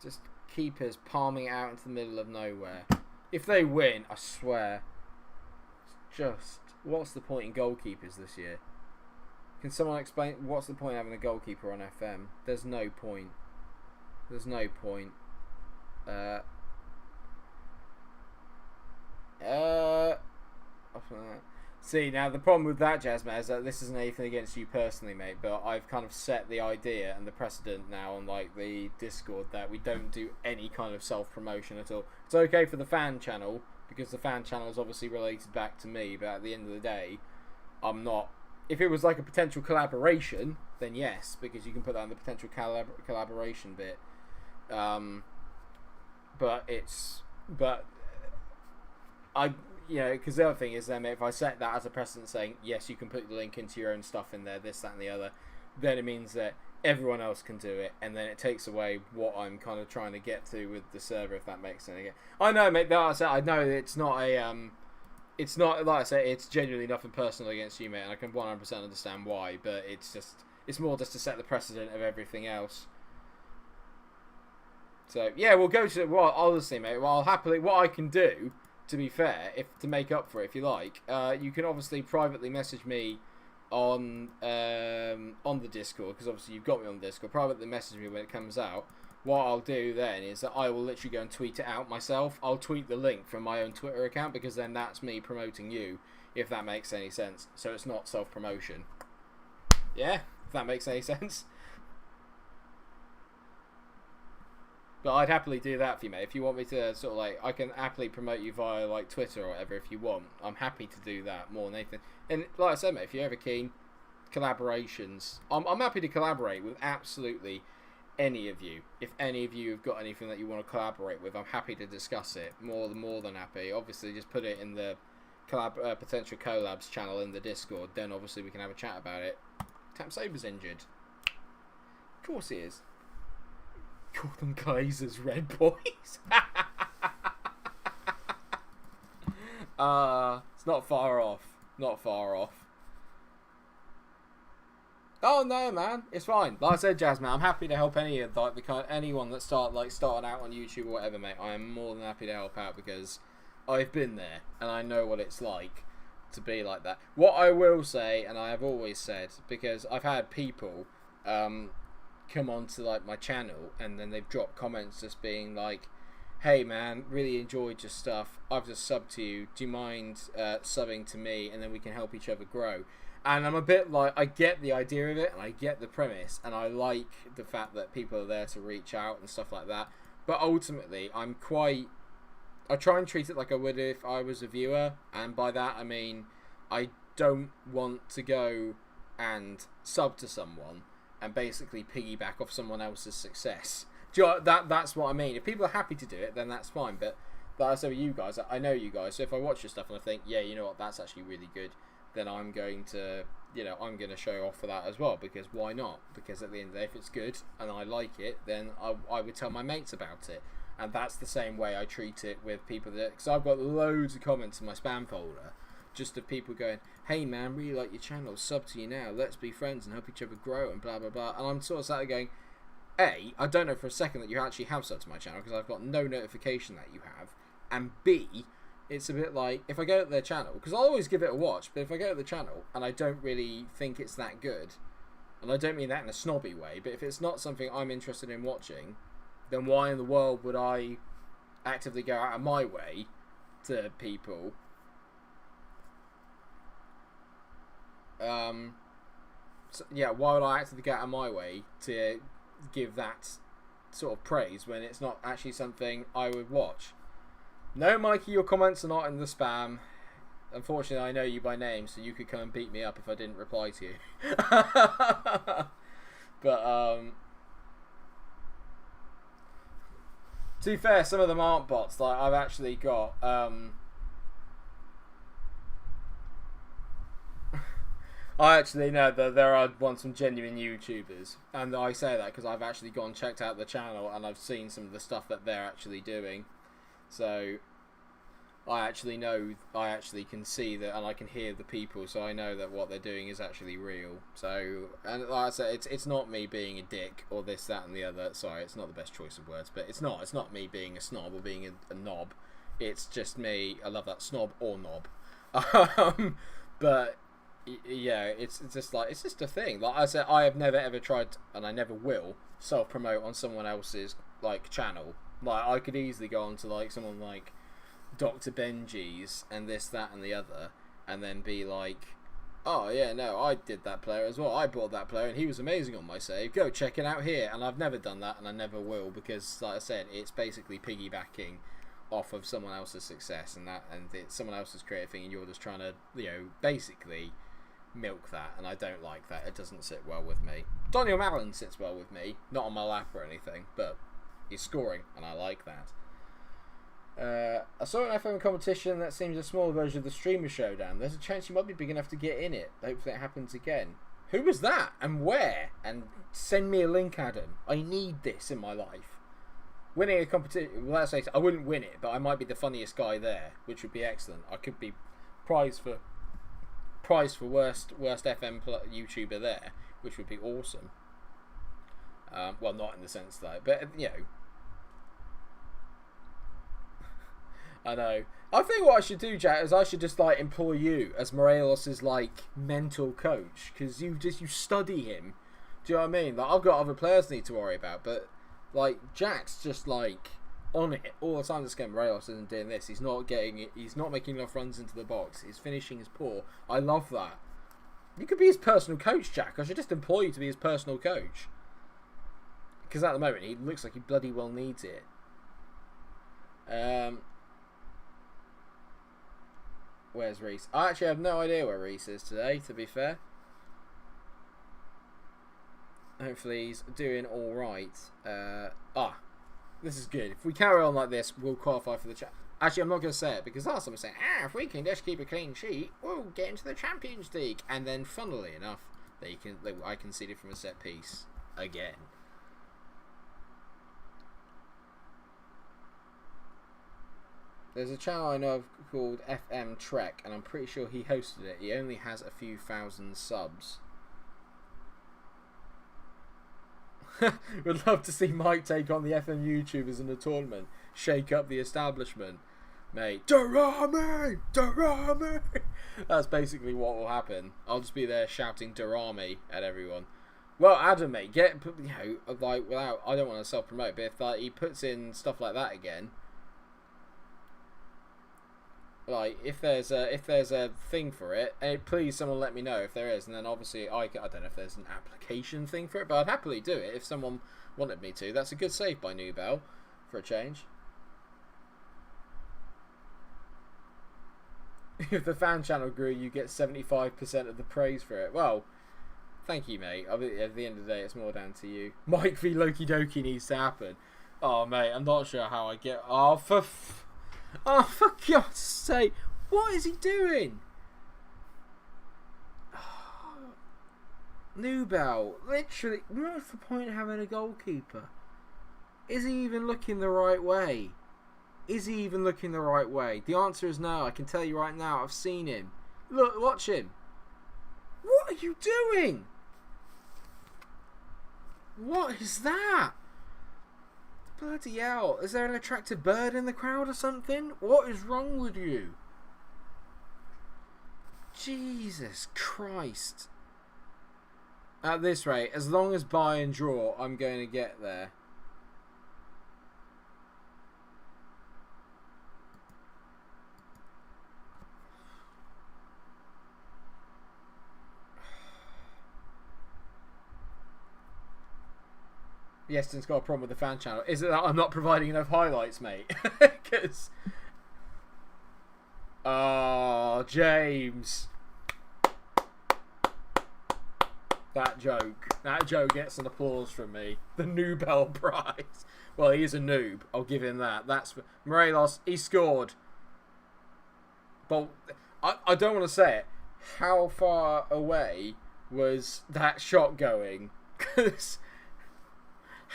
just keepers palming it out into the middle of nowhere. If they win, I swear, it's just, what's the point in goalkeepers this year? Can someone explain what's the point of having a goalkeeper on FM? There's no point. There's no point. See, now the problem with that, Jasmine, is that this isn't anything against you personally, mate, but I've kind of set the idea and the precedent now on like the Discord that we don't do any kind of self-promotion at all. It's okay for the fan channel, because the fan channel is obviously related back to me, but at the end of the day, I'm not... If it was like a potential collaboration, then yes, because you can put that in the potential collaboration bit. Because the other thing is then if I set that as a precedent saying, yes, you can put the link into your own stuff in there, this, that and the other, then it means that everyone else can do it, and then it takes away what I'm kind of trying to get to with the server, if that makes sense. I know, mate, like I said, I know it's not a... It's not, like I say, it's genuinely nothing personal against you, mate, and I can 100% understand why, but it's just... It's more just to set the precedent of everything else. So yeah, we'll go to honestly, mate. Well, I'll happily what I can do. To be fair, if to make up for it, if you like, you can obviously privately message me on the Discord, because obviously you've got me on the Discord. Privately message me when it comes out. What I'll do then is that I will literally go and tweet it out myself. I'll tweet the link from my own Twitter account, because then that's me promoting you, if that makes any sense. So it's not self-promotion. Yeah, if that makes any sense. But I'd happily do that for you, mate. If you want me to sort of like, I can happily promote you via like Twitter or whatever if you want. I'm happy to do that more than anything. And like I said, mate, if you're ever keen, collaborations. I'm happy to collaborate with absolutely any of you. If any of you have got anything that you want to collaborate with, I'm happy to discuss it. More than happy. Obviously, just put it in the potential collabs channel in the Discord. Then obviously we can have a chat about it. Tam Saber's injured. Of course he is. Call them Glazers, Red Boys. It's not far off. Not far off. Oh no, man, it's fine. Like I said, Jasmine, I'm happy to help any of anyone that starting out on YouTube or whatever, mate. I am more than happy to help out, because I've been there and I know what it's like to be like that. What I will say, and I have always said, because I've had people come onto like my channel and then they've dropped comments just being like, hey man, really enjoyed your stuff, I've just subbed to you, do you mind subbing to me, and then we can help each other grow. And I'm a bit like, I get the idea of it and I get the premise, and I like the fact that people are there to reach out and stuff like that, but ultimately I try and treat it like I would if I was a viewer, and by that I mean I don't want to go and sub to someone and basically piggyback off someone else's success. Do you know, that's what I mean. If people are happy to do it, then that's fine. But like I said with you guys, I know you guys. So if I watch your stuff and I think, yeah, you know what, that's actually really good, then I'm going to, I'm going to show off for that as well. Because why not? Because at the end of the day, if it's good and I like it, then I would tell my mates about it. And that's the same way I treat it with people that, because I've got loads of comments in my spam folder, just of people going, hey man, really like your channel, sub to you now, let's be friends and help each other grow and blah blah blah. And I'm sort of sat there going, A, I don't know for a second that you actually have subbed to my channel, because I've got no notification that you have, and B, it's a bit like, if I go to their channel, because I'll always give it a watch, but if I go to the channel and I don't really think it's that good, and I don't mean that in a snobby way, but if it's not something I'm interested in watching, then why in the world would I actively go out of my way to people why would I actively go out of my way to give that sort of praise when it's not actually something I would watch? No, Mikey, your comments are not in the spam. Unfortunately, I know you by name, so you could come and beat me up if I didn't reply to you. But to be fair, some of them aren't bots. Like, I've actually got I actually know that there are some genuine YouTubers, and I say that because I've actually gone and checked out the channel and I've seen some of the stuff that they're actually doing. So I actually can see that, and I can hear the people, so I know that what they're doing is actually real. So, and like I said, it's not me being a dick or this, that, and the other. Sorry, it's not the best choice of words, but it's not me being a snob or being a knob. It's just me. I love that, snob or knob. But yeah, it's just a thing. Like I said, I have never ever tried, and I never will self-promote on someone else's like channel. Like, I could easily go on to like someone like Dr. Benji's and this, that, and the other, and then be like, oh yeah, no, I did that player as well. I bought that player and he was amazing on my save. Go check it out here. And I've never done that, and I never will, because like I said, it's basically piggybacking off of someone else's success, and it's someone else's creative thing, and you're just trying to, basically milk that, and I don't like that. It doesn't sit well with me. Daniel Mallon sits well with me, not on my lap or anything, but he's scoring, and I like that. I saw an FM competition that seems a small version of the Streamer Showdown. There's a chance you might be big enough to get in it. Hopefully it happens again. Who was that, and where? And send me a link, Adam. I need this in my life. Winning a competition, well, let's say I wouldn't win it, but I might be the funniest guy there, which would be excellent. I could be prize for worst FM YouTuber there, which would be awesome. Well, not in the sense that, but you know. I know. I think what I should do, Jack, is I should just like employ you as Morelos' like mental coach, because you study him. Do you know what I mean? Like, I've got other players I need to worry about, but like Jack's just like on it all the time. This game, Morelos isn't doing this. He's not getting it. He's not making enough runs into the box. His finishing is poor. I love that. You could be his personal coach, Jack. I should just employ you to be his personal coach, because at the moment he looks like he bloody well needs it. Where's Reese? I actually have no idea where Reese is today, to be fair. Hopefully he's doing alright. This is good. If we carry on like this, we'll qualify for the Actually, I'm not going to say it, because last time I was saying, if we can just keep a clean sheet, we'll get into the Champions League. And then, funnily enough, I conceded from a set piece again. There's a channel I know of called FM Trek, and I'm pretty sure he hosted it. He only has a few thousand subs. Would love to see Mike take on the FM YouTubers in a tournament. Shake up the establishment. Mate, Darami! Darami! That's basically what will happen. I'll just be there shouting Darami at everyone. Well, Adam, mate, like, without, I don't want to self-promote, but if like, he puts in stuff like that again, like, if there's a thing for it, please someone let me know if there is, and then obviously I don't know if there's an application thing for it, but I'd happily do it if someone wanted me to. That's a good save by Newbell, for a change. If the fan channel grew, you get 75% of the praise for it. Well, thank you, mate. At the end of the day, it's more down to you. Mike v Loki Doki needs to happen. Oh, mate, I'm not sure how I get... Oh, for God's sake. What is he doing? Newbell, literally, what's the point of having a goalkeeper? Is he even looking the right way? Is he even looking the right way? The answer is no. I can tell you right now. I've seen him. Look, watch him. What are you doing? What is that? Bloody hell. Is there an attractive bird in the crowd or something? What is wrong with you? Jesus Christ. At this rate, as long as buy and draw, I'm going to get there. Yeston's got a problem with the fan channel. Is it that I'm not providing enough highlights, mate? Because... Oh, James. That joke gets an applause from me. The Nobel Prize. Well, he is a noob. I'll give him that. That's Morelos. He scored. But I don't want to say it. How far away was that shot going? Because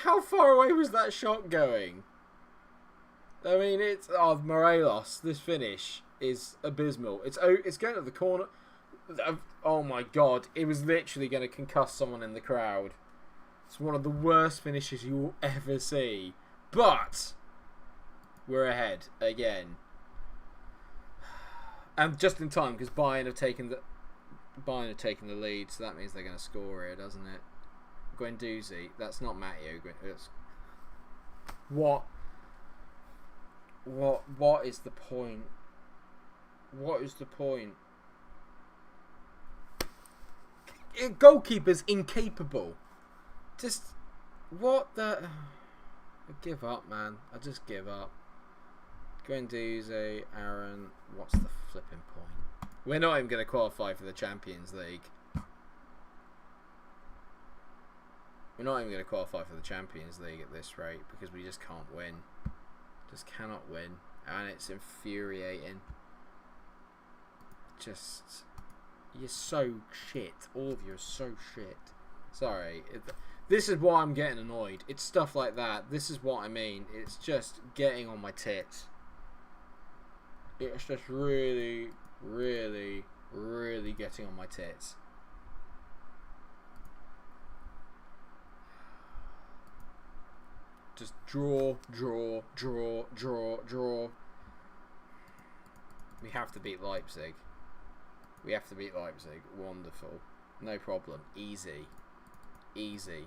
how far away was that shot going? I mean, it's Morelos. This finish is abysmal. It's going to the corner. Oh my god, it was literally going to concuss someone in the crowd. It's one of the worst finishes you will ever see. But we're ahead again. And just in time, because Bayern have taken the lead, so that means they're going to score here, doesn't it? Guendouzi, that's not Matteo. What is the point? What is the point? Goalkeeper's incapable. Just what the? I give up, man. I just give up. Guendouzi, Aaron. What's the flipping point? We're not even going to qualify for the Champions League. We're not even going to qualify for the Champions League at this rate because we just can't win. Just cannot win, and it's infuriating. Just. You're so shit. All of you are so shit. Sorry. This is why I'm getting annoyed. It's stuff like that. This is what I mean. It's just getting on my tits. It's just really, really, really getting on my tits. Just draw, draw, draw, draw, draw. We have to beat Leipzig. We have to beat Leipzig. Wonderful. No problem. Easy. Easy.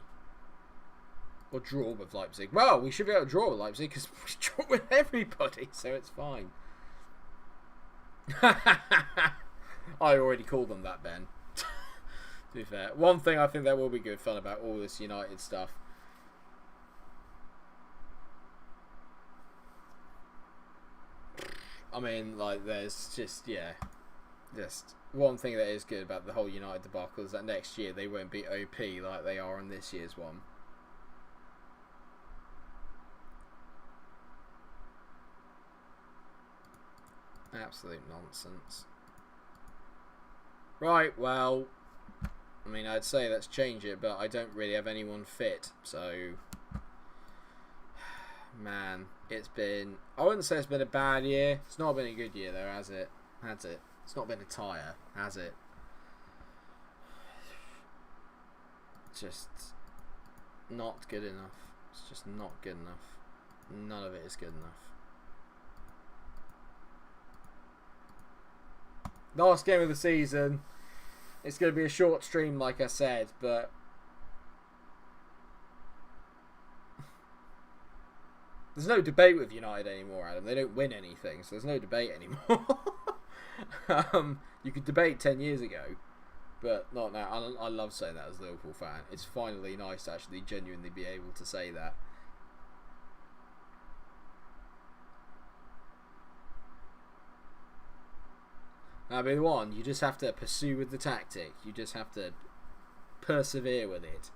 Or draw with Leipzig. Well, we should be able to draw with Leipzig because we draw with everybody, so it's fine. I already called them that, Ben. To be fair. One thing I think that will be good fun about all this United stuff. I mean, like, there's just, yeah. Just one thing that is good about the whole United debacle is that next year they won't be OP like they are in this year's one. Absolute nonsense. Right, well, I mean, I'd say let's change it, but I don't really have anyone fit, so... Man, it's been... I wouldn't say it's been a bad year. It's not been a good year, though, has it? Has it? It's not been a tire, has it? Just not good enough. It's just not good enough. None of it is good enough. Last game of the season. It's going to be a short stream, like I said, but... There's no debate with United anymore, Adam. They don't win anything, so there's no debate anymore. You could debate 10 years ago, but not now. I love saying that as a Liverpool fan. It's finally nice to actually genuinely be able to say that. I mean, one, you just have to pursue with the tactic. You just have to persevere with it.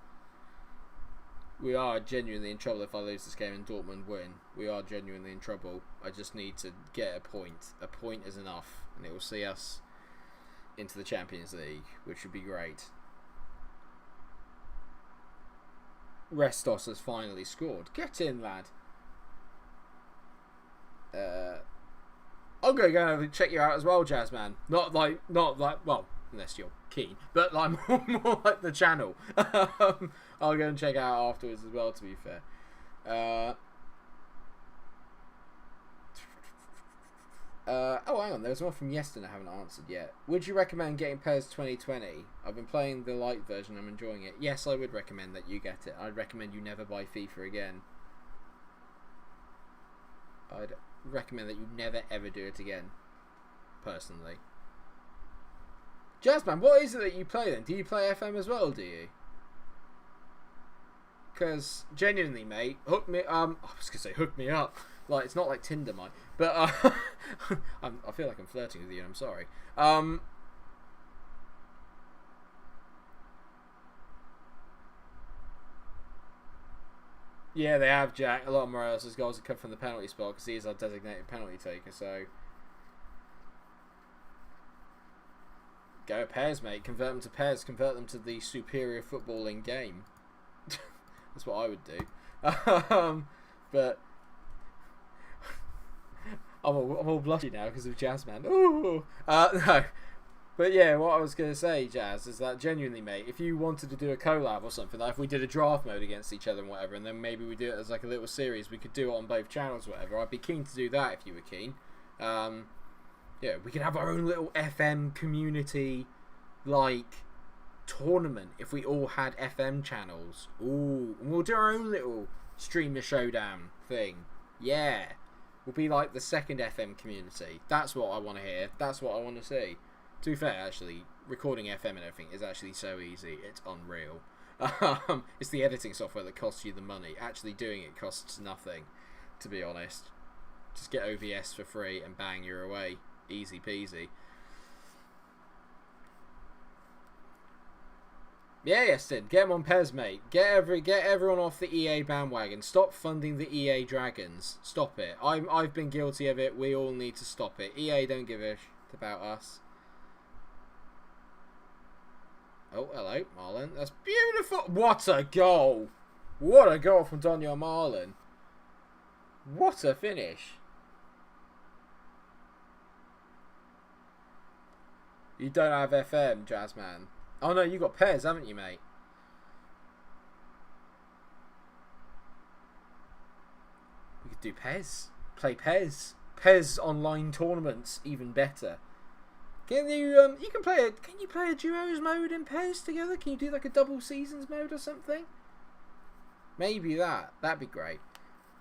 We are genuinely in trouble if I lose this game and Dortmund win. We are genuinely in trouble. I just need to get a point. A point is enough, and it will see us into the Champions League, which would be great. Restos has finally scored. Get in, lad. I'm going to go and check you out as well, Jazzman. Not like, well, unless you're keen, but like more like the channel. I'll go and check it out afterwards as well, to be fair. Oh, hang on, there was one from yesterday I haven't answered yet. Would you recommend getting PES 2020? I've been playing the light version, I'm enjoying it. Yes, I would recommend that you get it. I'd recommend you never buy FIFA again. I'd recommend that you never ever do it again, personally. Jazzman, what is it that you play then? Do you play FM as well, do you? Because, genuinely, mate, hook me, I was going to say hook me up. Like, it's not like Tinder, mate. But, I feel like I'm flirting with you, I'm sorry. Yeah, they have, Jack. A lot of Morales' goals have come from the penalty spot because he is our designated penalty taker, so... Go pairs, mate. Convert them to pairs. Convert them to the superior footballing game. That's what I would do. But... I'm all blushy now because of Jazzman. Ooh! No. But yeah, what I was going to say, Jazz, is that genuinely, mate, if you wanted to do a collab or something, like if we did a draft mode against each other and whatever, and then maybe we do it as like a little series, we could do it on both channels or whatever, I'd be keen to do that if you were keen. Yeah, we could have our own little FM community, like, tournament if we all had FM channels. Ooh, and we'll do our own little streamer showdown thing. Yeah. We'll be like the second FM community. That's what I want to hear. That's what I want to see. To be fair, actually, recording FM and everything is actually so easy. It's unreal. It's the editing software that costs you the money. Actually doing it costs nothing, to be honest. Just get OBS for free and bang, you're away. Easy peasy. Yeah, Eston, get them on PES, mate. Get everyone off the EA bandwagon. Stop funding the EA dragons. Stop it. I've been guilty of it. We all need to stop it. EA don't give a shit about us. Oh, hello, Marlon. That's beautiful. What a goal. What a goal from Daniel Marlon. What a finish. You don't have FM, Jazzman. Oh no, you got pairs, haven't you, mate? do PES. Play PES. PES online tournaments, even better. Can you can you play a duos mode in PES together? Can you do like a double seasons mode or something? Maybe that'd be great.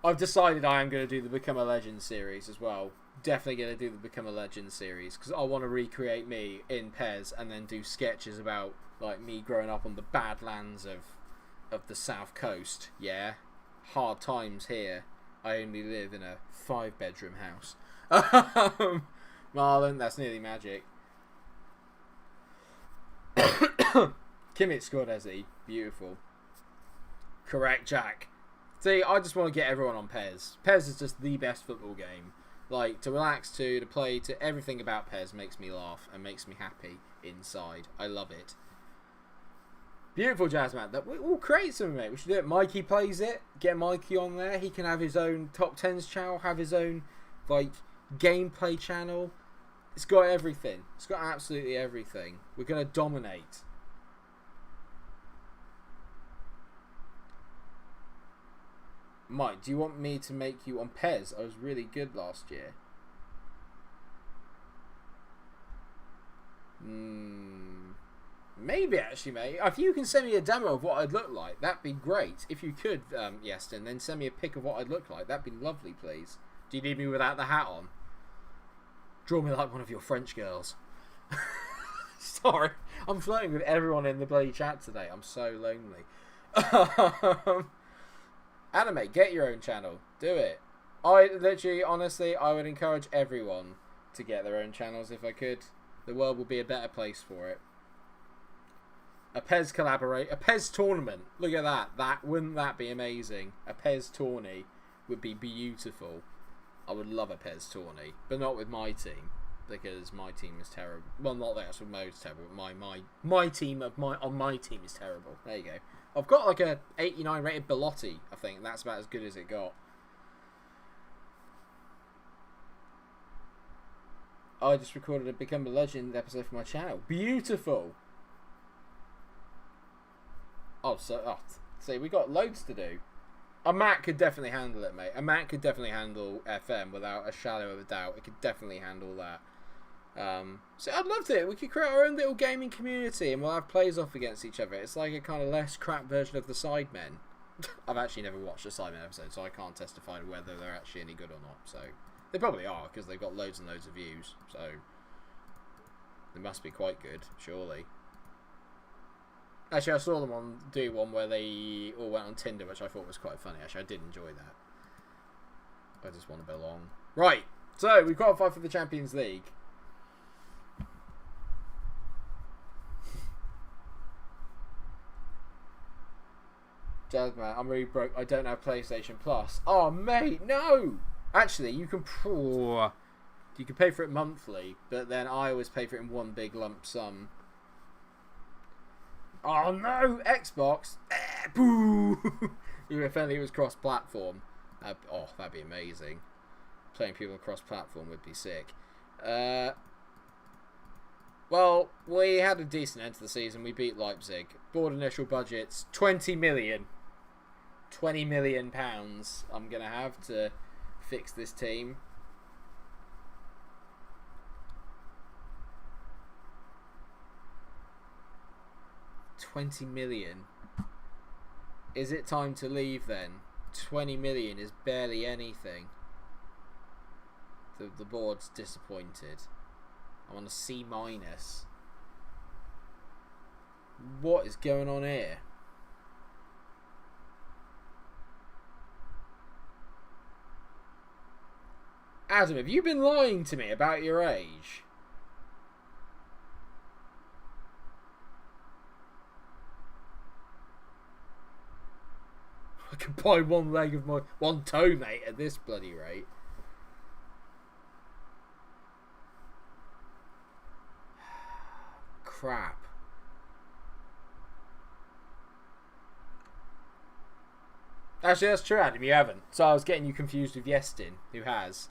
I've decided I am going to do the Become a Legend series as well. Definitely going to do the Become a Legend series because I want to recreate me in PES and then do sketches about like me growing up on the badlands of the south coast. Yeah, hard times here. I only live in a 5-bedroom house. Marlon, that's nearly magic. Kimmich scored, has he? Beautiful. Correct, Jack. See, I just want to get everyone on PES. PES is just the best football game. Like, to relax to play to, everything about PES makes me laugh and makes me happy inside. I love it. Beautiful, Jazzman. We'll create something, mate. We should do it. Mikey plays it. Get Mikey on there. He can have his own top 10s channel, have his own, like, gameplay channel. It's got everything. It's got absolutely everything. We're going to dominate. Mike, do you want me to make you on PES? I was really good last year. Maybe actually, mate. If you can send me a demo of what I'd look like, that'd be great. If you could, Yeston, then send me a pic of what I'd look like. That'd be lovely, please. Do you need me without the hat on? Draw me like one of your French girls. Sorry, I'm flirting with everyone in the bloody chat today. I'm so lonely. Anime, get your own channel. Do it. I literally, honestly, I would encourage everyone to get their own channels if I could. The world would be a better place for it. A PES a PES tournament. Look at that. Wouldn't that be amazing? A PES tourney would be beautiful. I would love a PES tourney, but not with my team because my team is terrible. Well, not the actual mode's terrible. But my team on my team is terrible. There you go. I've got like a 89 rated Belotti, I think, and that's about as good as it got. I just recorded a Become a Legend episode for my channel. Beautiful. See, we got loads to do. A Mac could definitely handle it, mate. A Mac could definitely handle FM without a shadow of a doubt. It could definitely handle that. So I'd love to. We could create our own little gaming community and we'll have plays off against each other. It's like a kind of less crap version of the Sidemen. I've actually never watched a Sidemen episode, so I can't testify to whether they're actually any good or not. So they probably are because they've got loads and loads of views. So they must be quite good, surely. Actually, I saw them do one where they all went on Tinder, which I thought was quite funny. Actually, I did enjoy that. I just want to belong. Right, so we qualified for the Champions League. Jazzman, I'm really broke. I don't have PlayStation Plus. Oh, mate, no! Actually, you can pay for it monthly, but then I always pay for it in one big lump sum. Oh no, Xbox! Boo! If only it was cross-platform. That'd be amazing. Playing people cross-platform would be sick. Well, we had a decent end to the season. We beat Leipzig. Board initial budgets, 20 million. 20 million pounds I'm going to have to fix this team. $20 million. Is it time to leave then? 20 million is barely anything. The board's disappointed. I'm on a C-. What is going on here? Adam, have you been lying to me about your age? I can buy one leg of my one toe, mate, at this bloody rate. Crap. Actually, that's true, Adam. You haven't. So I was getting you confused with Yestin, who has.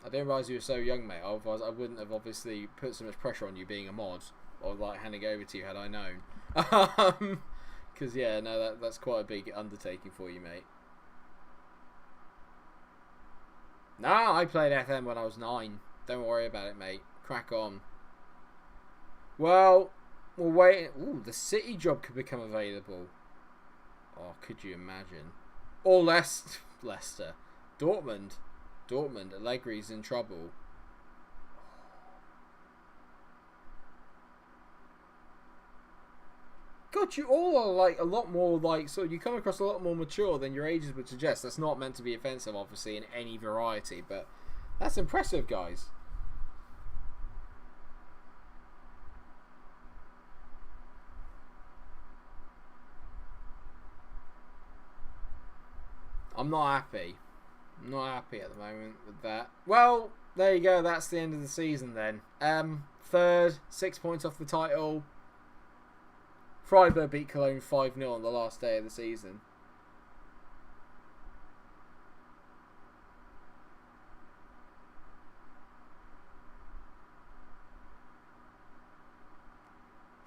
I didn't realise you were so young, mate. Otherwise, I wouldn't have obviously put so much pressure on you being a mod, or like handing over to you had I known. Because yeah, no, that's quite a big undertaking for you, mate. No, I played FM when I was 9. Don't worry about it, mate. Crack on. Well, we're waiting. Ooh, the City job could become available. Oh, could you imagine? Or Leicester. Dortmund. Allegri's in trouble. God, you all are like a lot more like, so you come across a lot more mature than your ages would suggest. That's not meant to be offensive, obviously, in any variety, but that's impressive, guys. I'm not happy. I'm not happy at the moment with that. Well, there you go. That's the end of the season then. Third, 6 points off the title. Freiburg beat Cologne 5-0 on the last day of the season.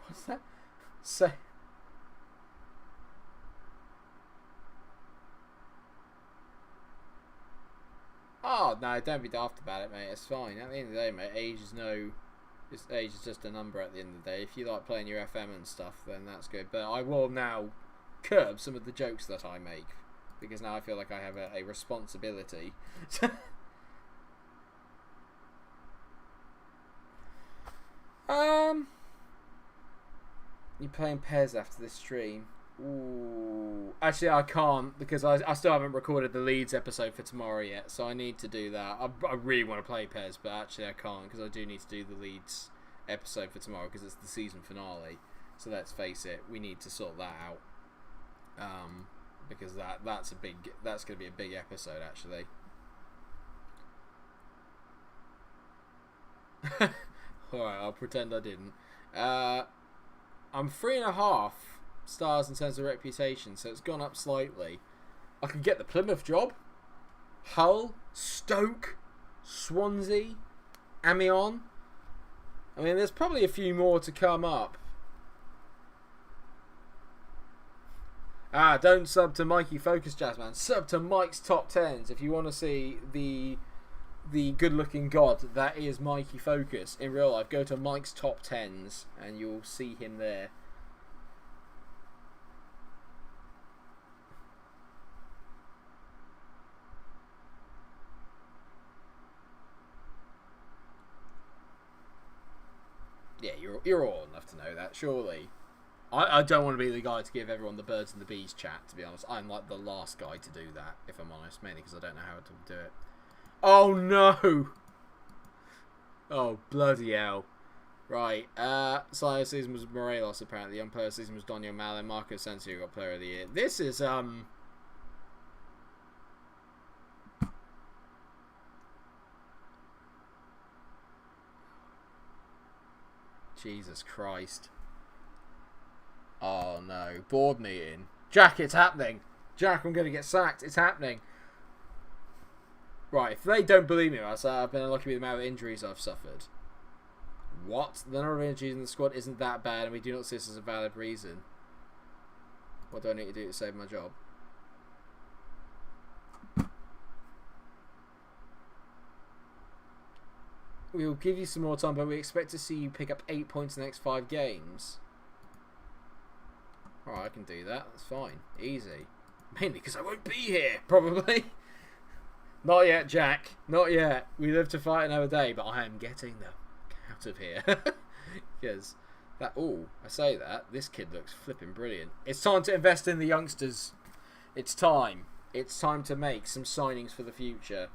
What's that? Say. Oh, no, don't be daft about it, mate. It's fine. At the end of the day, mate, age is just a number at the end of the day. If you like playing your FM and stuff, then that's good. But I will now curb some of the jokes that I make, because now I feel like I have a responsibility. You playing Pez after this stream? Ooh. Actually, I can't, because I still haven't recorded the Leeds episode for tomorrow yet, so I need to do that. I really want to play Pez, but actually I can't, because I do need to do the Leeds episode for tomorrow, because it's the season finale. So let's face it, we need to sort that out. Because that's going to be a big episode, actually. Alright, I'll pretend I didn't. I'm 3.5 stars in terms of reputation, so it's gone up slightly. I could get the Plymouth job, Hull, Stoke, Swansea, Amiens. I mean, there's probably a few more to come up. Don't sub to Mikey Focus, Jazzman. Sub to Mike's Top 10s if you want to see the good-looking god that is Mikey Focus in real life. Go to Mike's Top 10s and you'll see him there. Yeah, you're all enough to know that, surely. I don't want to be the guy to give everyone the birds and the bees chat, to be honest. I'm like the last guy to do that, if I'm honest, mainly because I don't know how to do it. Oh no! Oh bloody hell! Right, Slayer season was Morelos apparently. Young player season was Daniel Malin. Marco Asensio got player of the year. This is Jesus Christ! Oh no, board meeting. Jack, it's happening. Jack, I'm gonna get sacked. It's happening. Right, if they don't believe me, I've been unlucky with the amount of injuries I've suffered. What? The number of injuries in the squad isn't that bad, and we do not see this as a valid reason. What do I need to do to save my job? We will give you some more time, but we expect to see you pick up 8 points in the next 5 games. Alright, I can do that. That's fine. Easy. Mainly because I won't be here, probably. Not yet, Jack. Not yet. We live to fight another day, but I am getting them out of here. Because that. Oh, I say that. This kid looks flipping brilliant. It's time to invest in the youngsters. It's time. It's time to make some signings for the future.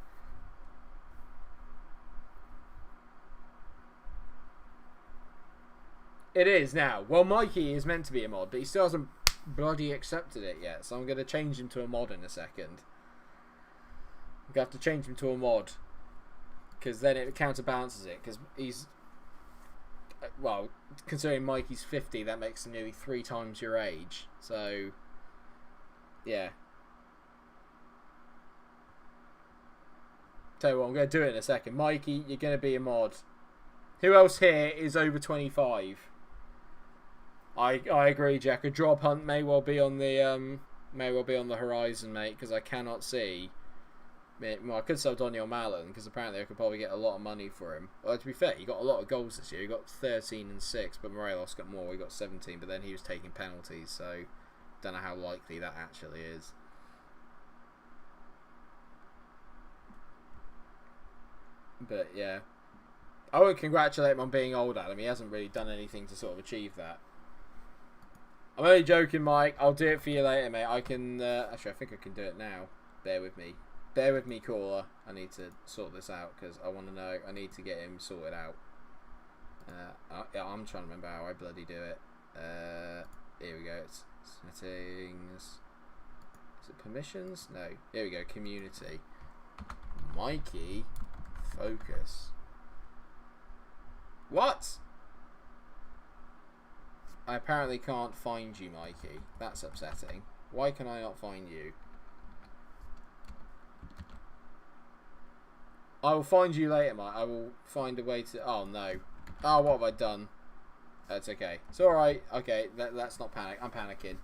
It is now. Well, Mikey is meant to be a mod, but he still hasn't bloody accepted it yet. So I'm going to change him to a mod in a second. I'm going to have to change him to a mod. Because then it counterbalances it. Because he's... Well, considering Mikey's 50, that makes him nearly 3 times your age. So... Yeah. Tell you what, I'm going to do it in a second. Mikey, you're going to be a mod. Who else here is over 25? I agree, Jack. A job hunt may well be on the horizon, mate, because I cannot see Well, I could sell Daniel Malin because apparently I could probably get a lot of money for him. Well, to be fair, he got a lot of goals this year. He got 13 and 6, but Morelos got more. He got 17, but then he was taking penalties, so don't know how likely that actually is. But yeah, I would congratulate him on being old, Adam. He hasn't really done anything to sort of achieve that. I'm only joking, Mike. I'll do it for you later, mate. I can actually, I think I can do it now. Bear with me. Bear with me, caller. I need to sort this out because I want to know. I need to get him sorted out. Yeah, I'm trying to remember how I bloody do it. Here we go. It's settings. Is it permissions? No. Here we go. Community. Mikey. Focus. What? I apparently can't find you, Mikey. That's upsetting. Why can I not find you? I will find you later, Mike. I will find a way to... Oh, no. Oh, what have I done? That's okay. It's alright. Okay, let's not panic. I'm panicking.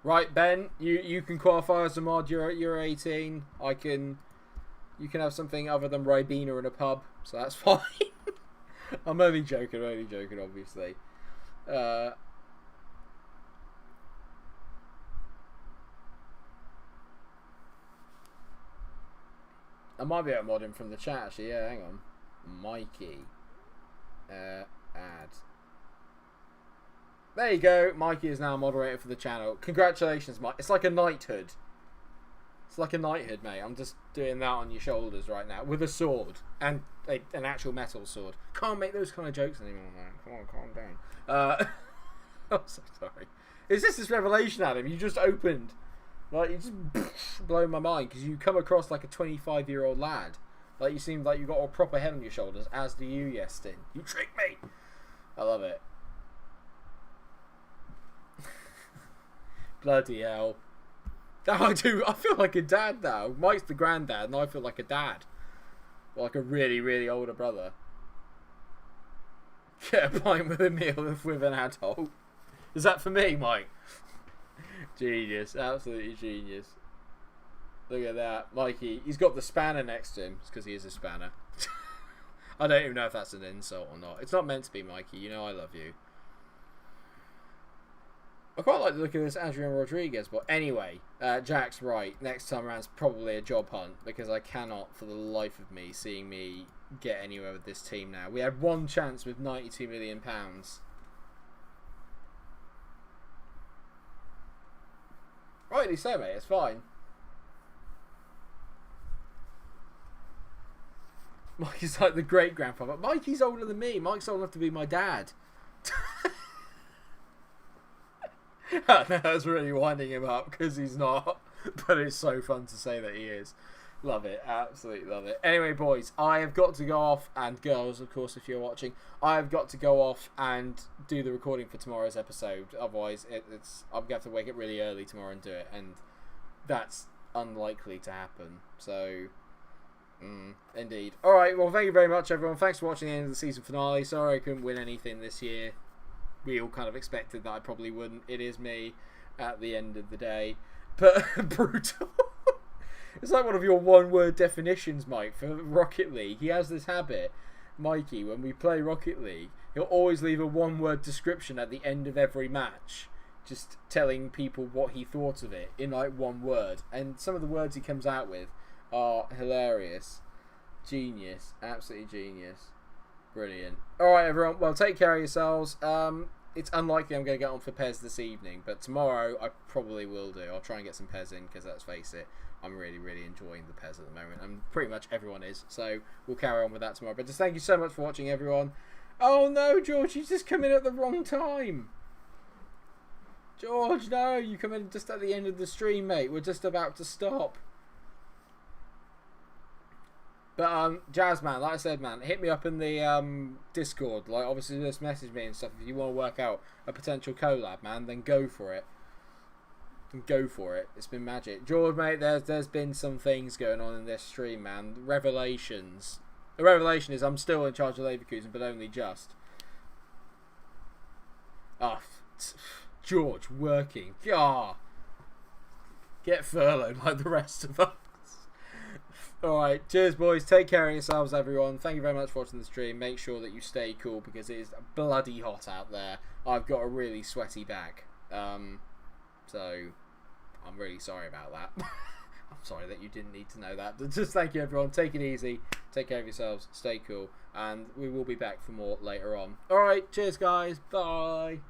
Right, Ben, you can qualify as a mod. You're 18. You can have something other than Ribena in a pub, so that's fine. I'm only joking, obviously. I might be able to mod him from the chat, actually. Yeah, hang on. Mikey. Add. There you go. Mikey is now moderator for the channel. Congratulations, Mike. It's like a knighthood. It's like a knighthood, mate. I'm just doing that on your shoulders right now with a sword and an actual metal sword. Can't make those kind of jokes anymore, man. Come on, calm down. I'm so sorry. Is this revelation, Adam? You just opened. Like, you just blow my mind because you come across like a 25-year-old lad. Like, you seem like you've got a proper head on your shoulders, as do you, Yestin. You tricked me. I love it. Bloody hell. I do. I feel like a dad now. Mike's the granddad, and I feel like a dad. Like a really, really older brother. Get a pint with a meal with an adult. Is that for me, Mike? Genius. Absolutely genius. Look at that. Mikey, he's got the spanner next to him. It's because he is a spanner. I don't even know if that's an insult or not. It's not meant to be, Mikey. You know I love you. I quite like the look of this Adrian Rodriguez, but anyway, Jack's right. Next time around's probably a job hunt because I cannot, for the life of me, seeing me get anywhere with this team now. We had one chance with £92 million. Rightly so, mate. It's fine. Mikey's like the great grandfather. Mikey's older than me. Mike's old enough to be my dad. That's really winding him up because he's not, but it's so fun to say that he is. Love it, absolutely love it. Anyway, boys, I have got to go off, and girls, of course, if you're watching, I have got to go off and do the recording for tomorrow's episode. Otherwise, I'm going to have to wake up really early tomorrow and do it, and that's unlikely to happen. So, indeed. All right, well, thank you very much, everyone. Thanks for watching the end of the season finale. Sorry I couldn't win anything this year. We all kind of expected that I probably wouldn't. It is me at the end of the day. But brutal. It's like one of your one-word definitions, Mike, for Rocket League. He has this habit, Mikey, when we play Rocket League, he'll always leave a one-word description at the end of every match, just telling people what he thought of it in like one word. And some of the words he comes out with are hilarious. Genius. Absolutely genius. Brilliant. Alright, everyone. Well, take care of yourselves. It's unlikely I'm going to get on for Pez this evening, but tomorrow I probably will do. I'll try and get some Pez in, because let's face it, I'm really, really enjoying the Pez at the moment, and pretty much everyone is, so we'll carry on with that tomorrow. But just thank you so much for watching, everyone. Oh no, George, you just come in at the wrong time. George, no, you come in just at the end of the stream, mate. We're just about to stop. But Jazzman, like I said, man, hit me up in the Discord. Like, obviously, just message me and stuff. If you want to work out a potential collab, man, then go for it. Go for it. It's been magic. George, mate, there's been some things going on in this stream, man. Revelations. The revelation is I'm still in charge of Leverkusen, but only just. Oh, George working. God. Get furloughed like the rest of us. Alright, cheers boys. Take care of yourselves, everyone. Thank you very much for watching the stream. Make sure that you stay cool because it is bloody hot out there. I've got a really sweaty back. So, I'm really sorry about that. I'm sorry that you didn't need to know that. But just thank you, everyone. Take it easy. Take care of yourselves. Stay cool. And we will be back for more later on. Alright, cheers, guys. Bye.